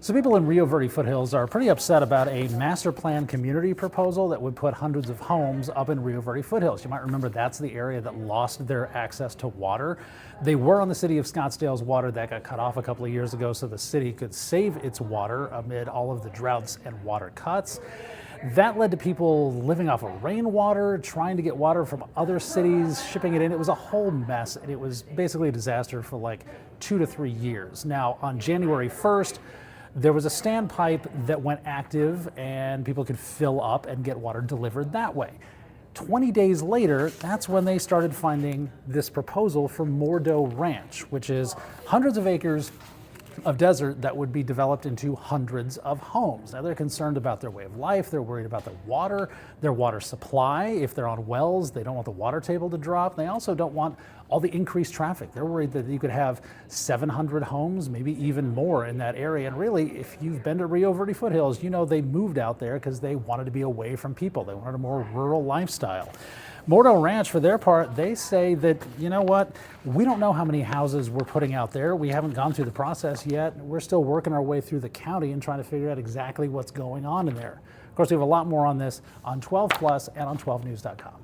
So people in Rio Verde Foothills are pretty upset about a master plan community proposal that would put hundreds of homes up in Rio Verde Foothills. You might remember that's the area that lost their access to water. They were on the city of Scottsdale's water that got cut off a couple of years ago so the city could save its water amid all of the droughts and water cuts. That led to people living off of rainwater, trying to get water from other cities, shipping it in. It was a whole mess, and it was basically a disaster for like 2 to 3 years. Now, on January 1st, there was a standpipe that went active and people could fill up and get water delivered that way. 20 days later, that's when they started finding this proposal for MorDo Ranch, which is hundreds of acres of desert that would be developed into hundreds of homes. Now they're concerned about their way of life, they're worried about their water supply. If they're on wells, they don't want the water table to drop. They also don't want all the increased traffic. They're worried that you could have 700 homes, maybe even more in that area. And really, if you've been to Rio Verde Foothills, you know they moved out there because they wanted to be away from people. They wanted a more rural lifestyle. MorDo Ranch, for their part, they say that, you know what, we don't know how many houses we're putting out there. We haven't gone through the process yet. We're still working our way through the county and trying to figure out exactly what's going on in there. Of course, we have a lot more on this on 12 Plus and on 12news.com.